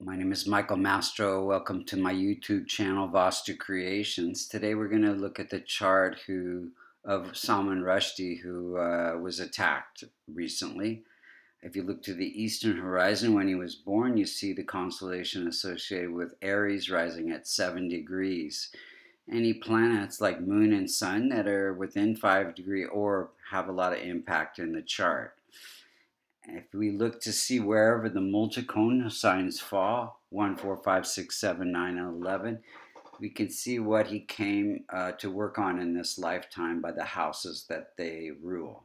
My name is Michael Mastro. Welcome to my YouTube channel, Vastu Creations. Today we're going to look at the chart of Salman Rushdie, who was attacked recently. If you look to the eastern horizon when he was born, you see the constellation associated with Aries rising at 7 degrees. Any planets like Moon and Sun that are within 5-degree orb have a lot of impact in the chart. If we look to see wherever the multicone signs fall, 1, 4, 5, 6, 7, 9, and 11, we can see what he came to work on in this lifetime by the houses that they rule.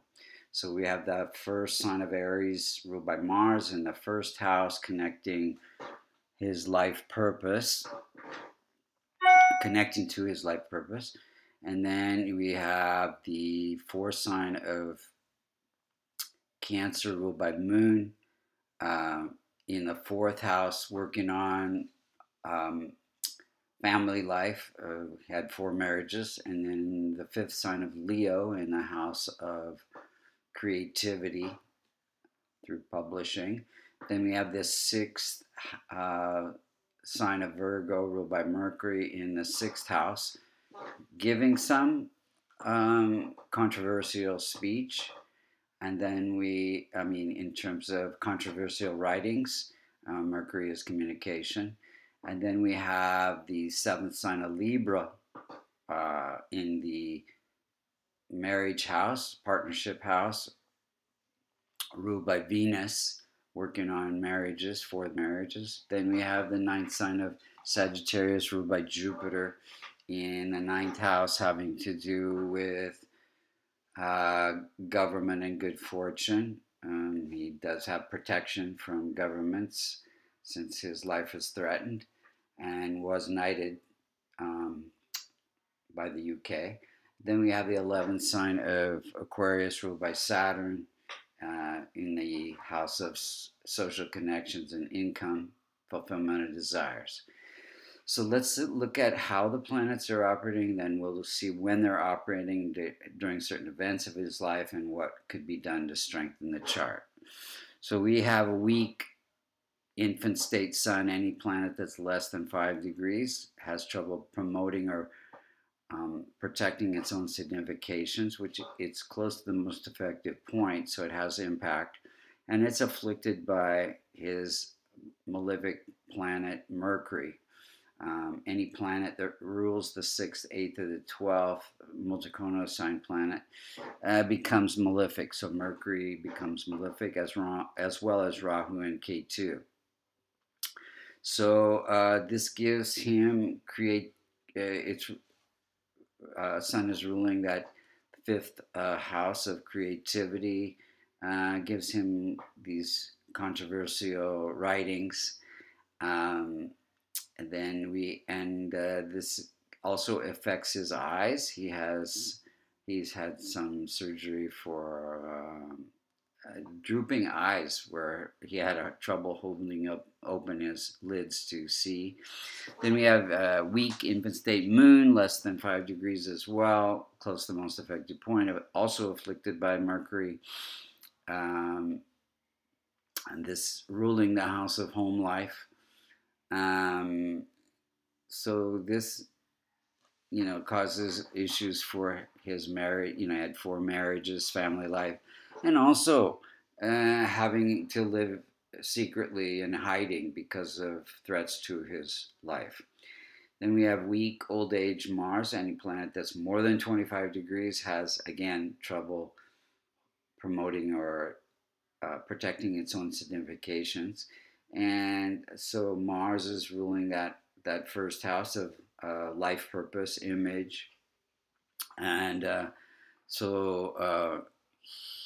So we have the first sign of Aries ruled by Mars in the first house, connecting his life purpose, connecting to his life purpose. And then we have the fourth sign of Cancer ruled by Moon in the fourth house, working on family life. Had 4 marriages. And then the fifth sign of Leo in the house of creativity through publishing. Then we have this sixth sign of Virgo ruled by Mercury in the sixth house, giving some controversial speech. And then in terms of controversial writings, Mercury is communication. And then we have the seventh sign of Libra in the marriage house, partnership house, ruled by Venus, working on marriages, 4 marriages. Then we have the ninth sign of Sagittarius, ruled by Jupiter in the ninth house, having to do with government and good fortune. He does have protection from governments since his life is threatened, and was knighted by the UK. Then we have the 11th sign of Aquarius ruled by Saturn in the house of social connections and income, fulfillment of desires. So let's look at how the planets are operating, then we'll see when they're operating during certain events of his life and what could be done to strengthen the chart. So we have a weak infant state sun. Any planet that's less than 5 degrees has trouble promoting or protecting its own significations, which it's close to the most effective point, so it has impact. And it's afflicted by his malefic planet Mercury. Any planet that rules the 6th, 8th, or the 12th multicono sign planet becomes malefic. So Mercury becomes malefic as well as Rahu and Ketu. So this gives him Sun is ruling that 5th house of creativity, gives him these controversial writings. And then this also affects his eyes. He's had some surgery for drooping eyes, where he had trouble holding open his lids to see. Then we have weak infant state Moon, less than 5 degrees as well, close to the most effective point, also afflicted by Mercury. And this ruling the house of home life. So this, causes issues for his marriage. He had 4 marriages, family life, and also having to live secretly and hiding because of threats to his life. Then we have weak old age Mars. Any planet that's more than 25 degrees has, again, trouble promoting or protecting its own significations. And so Mars is ruling that first house of life purpose, image. And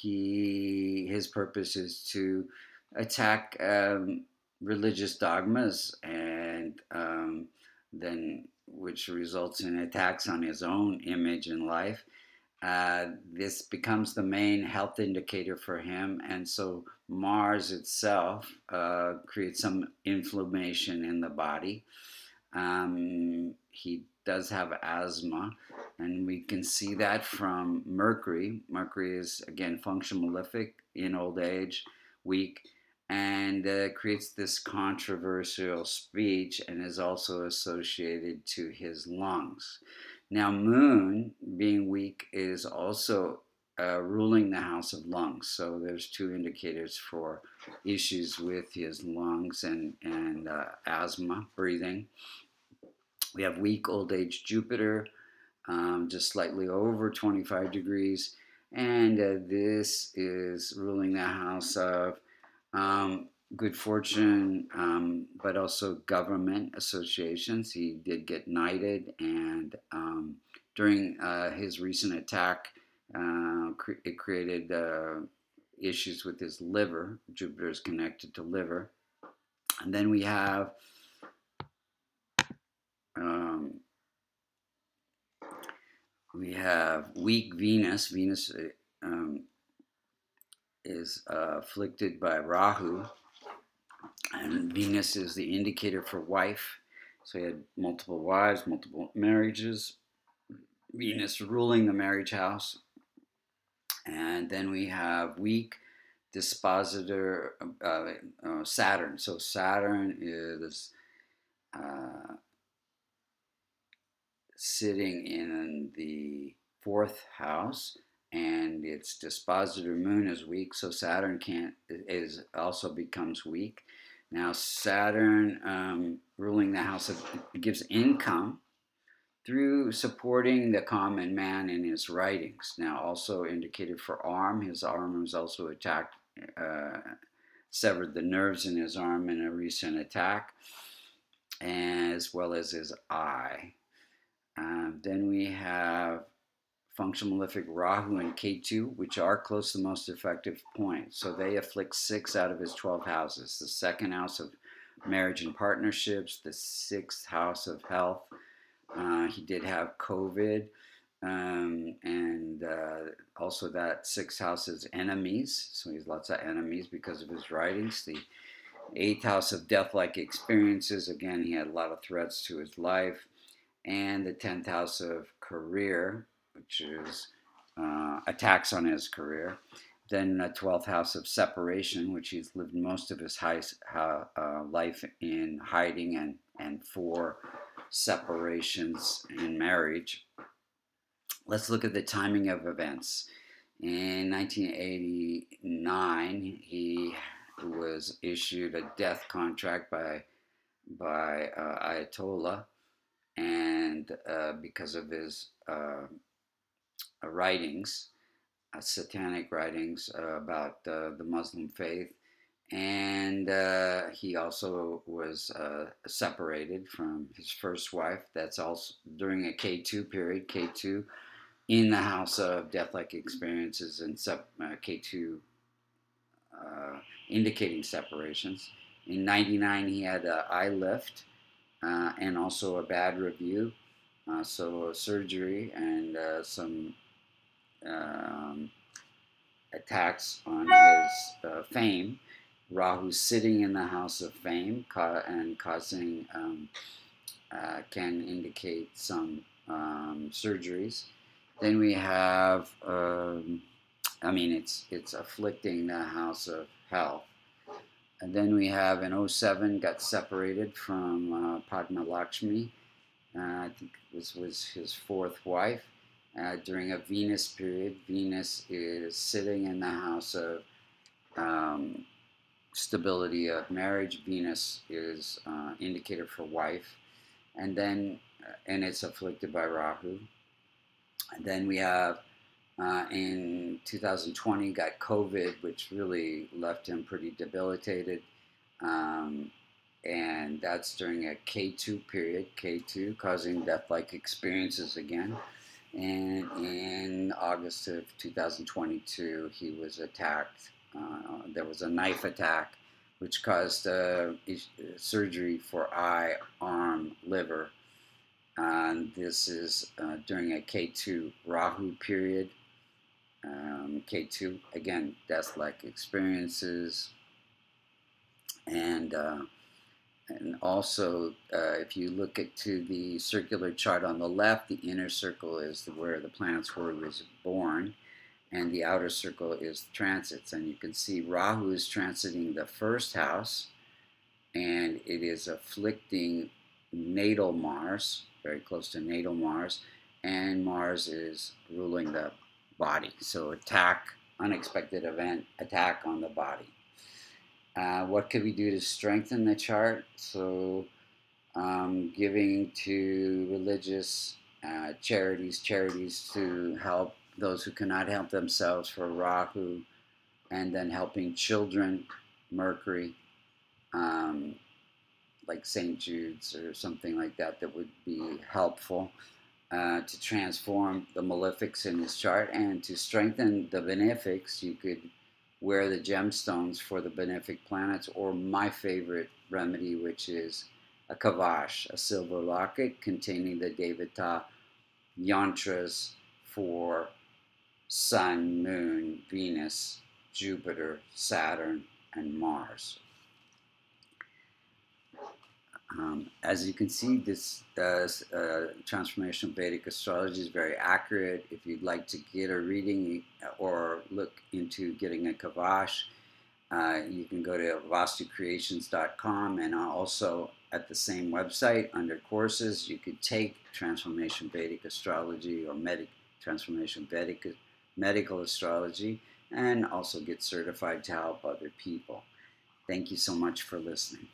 his purpose is to attack religious dogmas, and then which results in attacks on his own image and life. This becomes the main health indicator for him, and so Mars itself creates some inflammation in the body. He does have asthma, and we can see that from Mercury. Mercury is, again, function malefic in old age, weak, and creates this controversial speech, and is also associated to his lungs. Now, Moon, being weak, is also ruling the house of lungs. So there's two indicators for issues with his lungs and asthma, breathing. We have weak old age Jupiter, just slightly over 25 degrees. And this is ruling the house of good fortune, but also government associations. He did get knighted, and during his recent attack, it created issues with his liver. Jupiter is connected to liver. And then we have weak Venus. Venus is afflicted by Rahu, and Venus is the indicator for wife. So he had multiple wives, multiple marriages. Venus ruling the marriage house. And then we have weak dispositor Saturn. So Saturn is sitting in the fourth house, and its dispositor Moon is weak, so Saturn also becomes weak. Now Saturn ruling the house gives income through supporting the common man in his writings. Now also indicated for arm. His arm was also attacked, severed the nerves in his arm in a recent attack, as well as his eye. Then we have functional malefic Rahu and Ketu, which are close to the most effective point. So they afflict 6 out of his 12 houses. The second house of marriage and partnerships, the 6th house of health. He did have COVID, and also that 6th house is enemies. So he has lots of enemies because of his writings. The 8th house of death-like experiences. Again, he had a lot of threats to his life. And the 10th house of career, which is attacks on his career. Then the 12th house of separation, which he's lived most of his life in hiding, and 4 separations in marriage. Let's look at the timing of events. In 1989, he was issued a death contract by Ayatollah, and because of his writings, satanic writings about the Muslim faith. And he also was separated from his first wife. That's also during a K2 period. K2 in the house of death-like experiences, and K2 indicating separations. In 99, he had an eye lift and also a bad review. So surgery and some attacks on his fame. Rahu sitting in the house of fame and causing can indicate some surgeries. Then we have, it's afflicting the house of health. And then we have in 07 got separated from Padma Lakshmi. I think this was his 4th wife. During a Venus period, Venus is sitting in the house of stability of marriage. Venus is indicator for wife, and it's afflicted by Rahu. And then we have in 2020 got COVID, which really left him pretty debilitated, and that's during a K2 period. K2 causing death-like experiences again. And in August of 2022, he was attacked. There was a knife attack, which caused surgery for eye, arm, liver. This is during a K2 Rahu period. K2, again, death-like experiences. And also, if you look to the circular chart on the left, the inner circle is where the planets were he was born. and the outer circle is transits. And you can see Rahu is transiting the first house, and it is afflicting natal Mars, very close to natal Mars, and Mars is ruling the body. So attack, unexpected event, attack on the body. What could we do to strengthen the chart? So giving to religious charities to help those who cannot help themselves for Rahu, and then helping children, Mercury, like St. Jude's or something like that, that would be helpful to transform the malefics in his chart. And to strengthen the benefics, you could wear the gemstones for the benefic planets, or my favorite remedy, which is a kavash, a silver locket containing the Devata yantras for Sun, Moon, Venus, Jupiter, Saturn, and Mars. As you can see, this transformation of Vedic astrology is very accurate. If you'd like to get a reading or look into getting a kavash, you can go to vastucreations.com, and also at the same website under courses you could take Transformation Vedic Astrology or Transformation Vedic Medical Astrology, and also get certified to help other people. Thank you so much for listening.